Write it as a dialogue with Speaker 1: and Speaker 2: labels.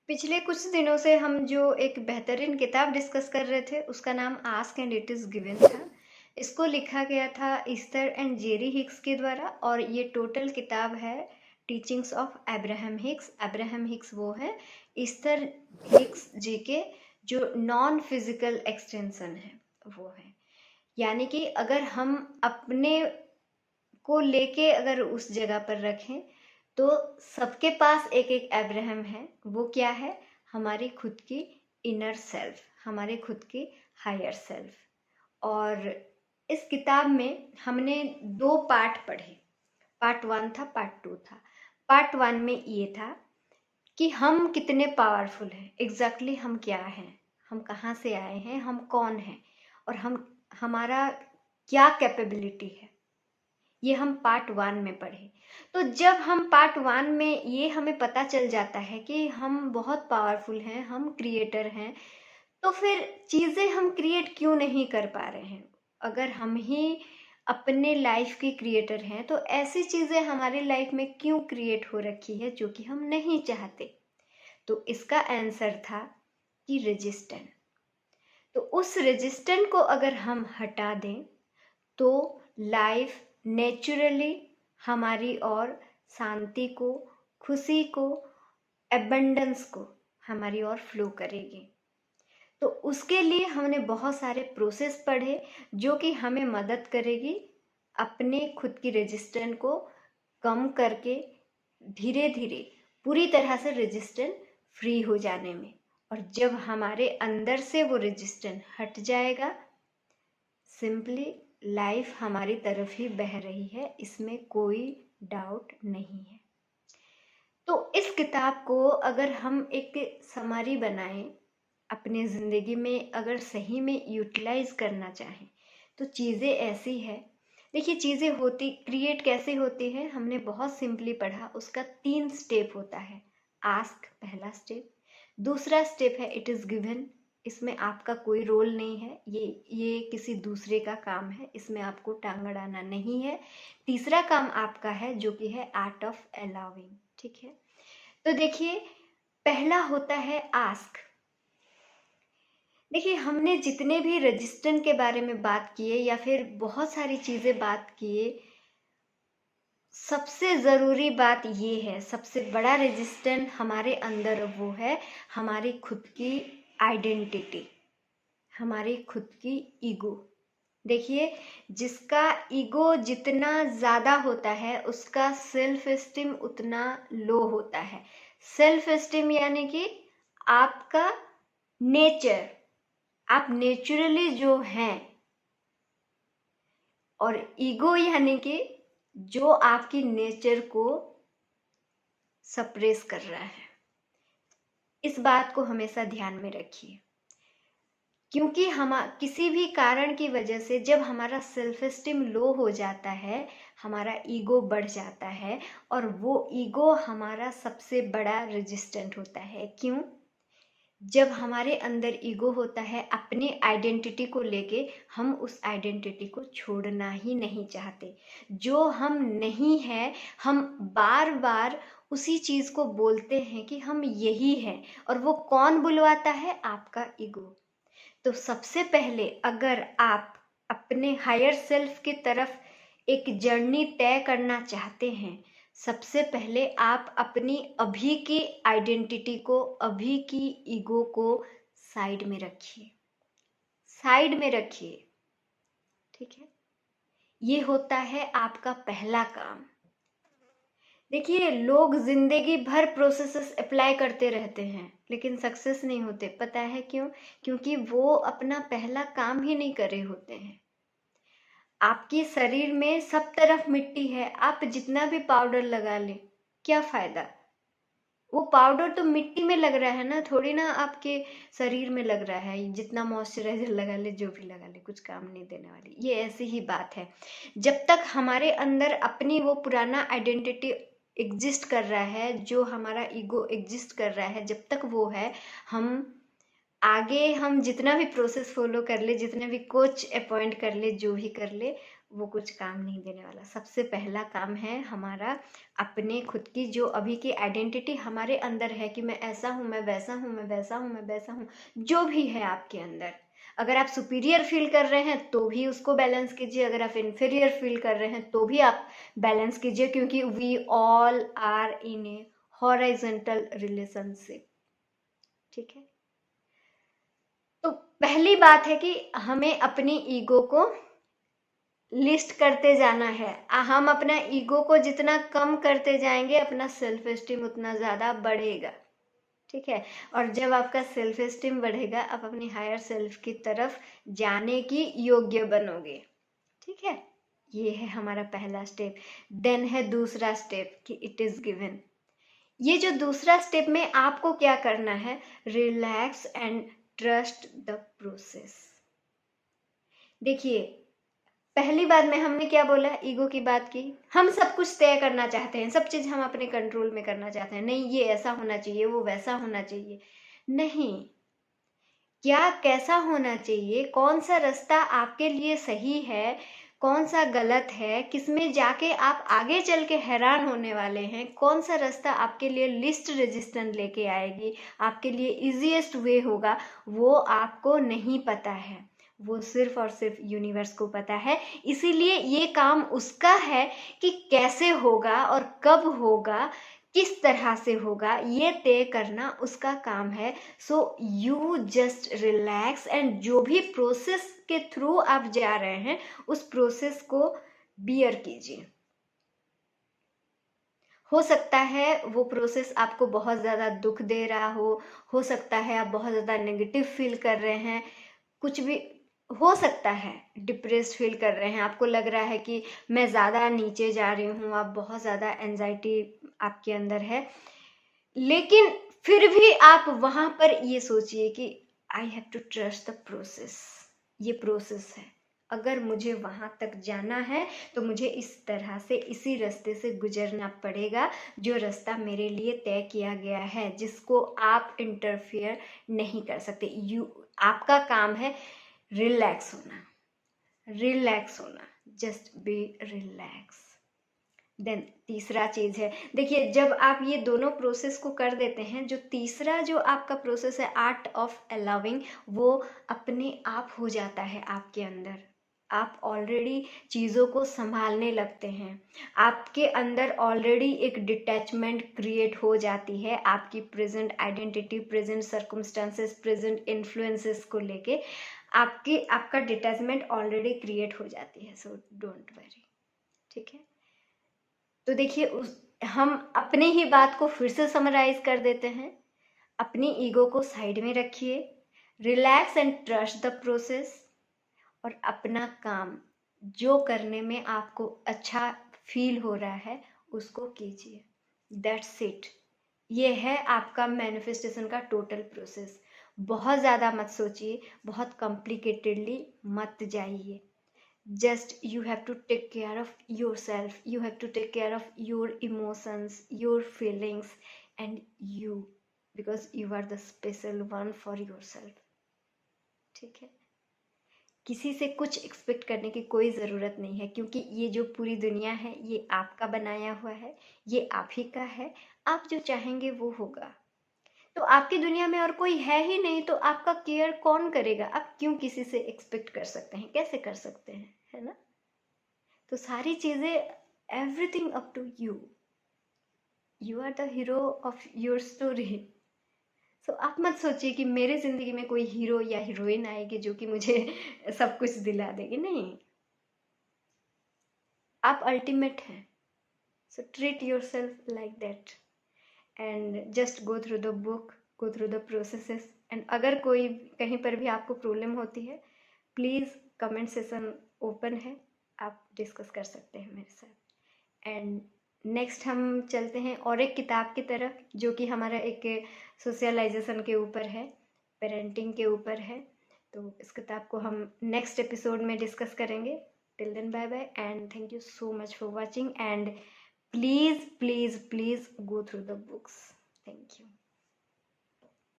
Speaker 1: पिछले कुछ दिनों से हम जो एक बेहतरीन किताब डिस्कस कर रहे थे उसका नाम ask and it is given था। इसको लिखा गया था ईस्टर एंड जेरी हिक्स के द्वारा और ये टोटल किताब है teachings of Abraham Hicks. Abraham Hicks वो है, ईस्टर हिक्स जी के जो नॉन फिजिकल एक्सटेंशन है वो है। यानी कि अगर हम अपने को लेके अगर उस जगह पर रखें तो सबके पास एक एक अब्राहम है। वो क्या है? हमारी खुद की इनर सेल्फ, हमारे खुद की हायर सेल्फ। और इस किताब में हमने दो पार्ट पढ़े। पार्ट 1 था, पार्ट 2 था। पार्ट 1 में ये था कि हम कितने पावरफुल हैं, एग्जैक्टली हम क्या हैं, हम कहाँ से आए हैं, हम कौन हैं और हमारा क्या कैपेबिलिटी है। ये हम पार्ट 1 में पढ़े। तो जब हम पार्ट 1 में ये हमें पता चल जाता है कि हम बहुत पावरफुल हैं, हम क्रिएटर हैं, तो फिर चीज़ें हम क्रिएट क्यों नहीं कर पा रहे हैं? अगर हम ही अपने लाइफ के क्रिएटर हैं तो ऐसी चीज़ें हमारी लाइफ में क्यों क्रिएट हो रखी है जो कि हम नहीं चाहते? तो इसका आंसर था कि रेजिस्टेंस। तो उस रेजिस्टेंस को अगर हम हटा दें तो लाइफ नेचुरली हमारी ओर शांति को, खुशी को, एबंडेंस को हमारी ओर फ्लो करेगी। तो उसके लिए हमने बहुत सारे प्रोसेस पढ़े जो कि हमें मदद करेगी अपने खुद की रेजिस्टेंस को कम करके धीरे धीरे पूरी तरह से रेजिस्टेंस फ्री हो जाने में। और जब हमारे अंदर से वो रेजिस्टेंस हट जाएगा, सिंपली लाइफ हमारी तरफ ही बह रही है, इसमें कोई डाउट नहीं है। तो इस किताब को अगर हम एक समरी बनाएं, अपने ज़िंदगी में अगर सही में यूटिलाइज करना चाहें तो चीज़ें ऐसी है। देखिए, चीज़ें होती क्रिएट कैसे होती है, हमने बहुत सिंपली पढ़ा। उसका 3 स्टेप होता है। आस्क पहला स्टेप, दूसरा स्टेप है इट इज़ गिवन, इसमें आपका कोई रोल नहीं है, ये किसी दूसरे का काम है, इसमें आपको टांग अड़ाना नहीं है। तीसरा काम आपका है जो कि है आर्ट ऑफ अलाउइंग। ठीक है, तो देखिए, पहला होता है आस्क। देखिए, हमने जितने भी रेजिस्टेंस के बारे में बात किए या फिर बहुत सारी चीज़ें बात किए, सबसे ज़रूरी बात ये है, सबसे बड़ा रेजिस्टेंस हमारे अंदर वो है हमारी खुद की आइडेंटिटी, हमारी खुद की ईगो। देखिए, जिसका ईगो जितना ज़्यादा होता है उसका सेल्फ एस्टीम उतना लो होता है। सेल्फ एस्टीम यानी कि आपका नेचर, आप नेचुरली जो हैं, और ईगो यानी कि जो आपकी नेचर को सप्रेस कर रहा है। इस बात को हमेशा ध्यान में रखिए, क्योंकि हम किसी भी कारण की वजह से जब हमारा सेल्फ एस्टीम लो हो जाता है, हमारा ईगो बढ़ जाता है और वो ईगो हमारा सबसे बड़ा रेजिस्टेंट होता है। क्यों? जब हमारे अंदर ईगो होता है अपनी आइडेंटिटी को लेके, हम उस आइडेंटिटी को छोड़ना ही नहीं चाहते। जो हम नहीं हैं, हम बार बार उसी चीज़ को बोलते हैं कि हम यही हैं, और वो कौन बुलवाता है? आपका ईगो। तो सबसे पहले अगर आप अपने हायर सेल्फ की तरफ एक जर्नी तय करना चाहते हैं, सबसे पहले आप अपनी अभी की आइडेंटिटी को, अभी की ईगो को साइड में रखिए, साइड में रखिए। ठीक है, ये होता है आपका पहला काम। देखिए, लोग जिंदगी भर प्रोसेसेस अप्लाई करते रहते हैं लेकिन सक्सेस नहीं होते। पता है क्यों? क्योंकि वो अपना पहला काम ही नहीं करे होते हैं। आपके शरीर में सब तरफ मिट्टी है, आप जितना भी पाउडर लगा ले क्या फायदा? वो पाउडर तो मिट्टी में लग रहा है ना, थोड़ी ना आपके शरीर में लग रहा है। जितना मॉइस्चराइजर लगा ले, जो भी लगा ले, कुछ काम नहीं देने वाली। ये ऐसी ही बात है। जब तक हमारे अंदर अपनी वो पुराना आइडेंटिटी एग्जिस्ट कर रहा है, जो हमारा ईगो एग्जिस्ट कर रहा है, जब तक वो है, हम आगे हम जितना भी प्रोसेस फॉलो कर ले, जितने भी कोच अपॉइंट कर ले, जो भी कर ले, वो कुछ काम नहीं देने वाला। सबसे पहला काम है हमारा अपने खुद की जो अभी की आइडेंटिटी हमारे अंदर है कि मैं ऐसा हूँ, मैं वैसा हूँ, मैं वैसा हूँ, मैं वैसा हूँ, जो भी है आपके अंदर। अगर आप सुपीरियर फील कर रहे हैं तो भी उसको बैलेंस कीजिए, अगर आप इन्फीरियर फील कर रहे हैं तो भी आप बैलेंस कीजिए, क्योंकि we all are in a horizontal relationship. ठीक है, तो पहली बात है कि हमें अपनी ईगो को लिस्ट करते जाना है। हम अपना ईगो को जितना कम करते जाएंगे अपना सेल्फ एस्टीम उतना ज़्यादा बढ़ेगा। ठीक है, और जब आपका सेल्फ एस्टीम बढ़ेगा आप अपनी हायर सेल्फ की तरफ जाने की योग्य बनोगे। ठीक है, ये है हमारा पहला स्टेप। देन है दूसरा स्टेप कि इट इज़ गिवन। ये जो दूसरा स्टेप में आपको क्या करना है, relax and trust the process. देखिए, पहली बात में हमने क्या बोला, ईगो की बात की। हम सब कुछ तय करना चाहते हैं, सब चीज हम अपने कंट्रोल में करना चाहते हैं। नहीं, ये ऐसा होना चाहिए, वो वैसा होना चाहिए। नहीं, क्या कैसा होना चाहिए, कौन सा रास्ता आपके लिए सही है, कौन सा गलत है, किसमें जाके आप आगे चल के हैरान होने वाले हैं, कौन सा रास्ता आपके लिए लिस्ट रेजिस्टेंस लेके आएगी, आपके लिए इजीएस्ट वे होगा, वो आपको नहीं पता है। वो सिर्फ और सिर्फ यूनिवर्स को पता है। इसीलिए ये काम उसका है कि कैसे होगा और कब होगा, किस तरह से होगा, ये तय करना उसका काम है। So you just relax and जो भी प्रोसेस के थ्रू आप जा रहे हैं उस प्रोसेस को बियर कीजिए। हो सकता है वो प्रोसेस आपको बहुत ज़्यादा दुख दे रहा हो सकता है आप बहुत ज़्यादा नेगेटिव फील कर रहे हैं, कुछ भी हो सकता है, डिप्रेस्ड फील कर रहे हैं, आपको लग रहा है कि मैं ज़्यादा नीचे जा रही हूँ, आप बहुत ज़्यादा एंजाइटी आपके अंदर है। लेकिन फिर भी आप वहाँ पर ये सोचिए कि I have to trust the process. ये प्रोसेस है, अगर मुझे वहाँ तक जाना है तो मुझे इस तरह से इसी रास्ते से गुजरना पड़ेगा, जो रास्ता मेरे लिए तय किया गया है, जिसको आप इंटरफियर नहीं कर सकते। आपका काम है रिलैक्स होना, रिलैक्स होना, जस्ट बी रिलैक्स। देन तीसरा चीज है, देखिए जब आप ये दोनों प्रोसेस को कर देते हैं, जो तीसरा जो आपका प्रोसेस है आर्ट ऑफ अलाउिंग, वो अपने आप हो जाता है आपके अंदर। आप ऑलरेडी चीज़ों को संभालने लगते हैं, आपके अंदर ऑलरेडी एक डिटैचमेंट क्रिएट हो जाती है आपकी present identity, present circumstances, present influences को लेके आपका डिटैचमेंट ऑलरेडी क्रिएट हो जाती है। So don't worry. ठीक है, तो देखिए हम अपने ही बात को फिर से समराइज कर देते हैं। अपनी ईगो को साइड में रखिए, relax and trust the process, और अपना काम जो करने में आपको अच्छा फील हो रहा है उसको कीजिए। That's it. ये है आपका मैनिफेस्टेशन का टोटल प्रोसेस। बहुत ज़्यादा मत सोचिए, बहुत कॉम्प्लिकेटेडली मत जाइए। Just you have to take care of yourself, you have to take care of your emotions, your feelings, and you, because you are the special one for yourself. ठीक है, किसी से कुछ एक्सपेक्ट करने की कोई ज़रूरत नहीं है, क्योंकि ये जो पूरी दुनिया है ये आपका बनाया हुआ है, ये आप ही का है। आप जो चाहेंगे वो होगा। तो आपकी दुनिया में और कोई है ही नहीं, तो आपका केयर कौन करेगा? आप क्यों किसी से एक्सपेक्ट कर सकते हैं, कैसे कर सकते हैं, है ना? तो सारी चीज़ें, everything up to you, you are the hero of your story. So आप मत सोचिए कि मेरे ज़िंदगी में कोई हीरो या हीरोइन आएगी जो कि मुझे सब कुछ दिला देगी। नहीं, आप अल्टीमेट हैं। So treat your self like that and just go through the book, go through the processes. And अगर कोई कहीं पर भी आपको प्रॉब्लम होती है, प्लीज़ कमेंट सेशन ओपन है, आप डिस्कस कर सकते हैं मेरे साथ। एंड नेक्स्ट हम चलते हैं और एक किताब की तरफ, जो कि हमारा एक सोशलाइजेशन के ऊपर है, पेरेंटिंग के ऊपर है। तो इस किताब को हम नेक्स्ट एपिसोड में डिस्कस करेंगे। Till then bye bye and thank you so much for watching, and please go through the books. Thank you.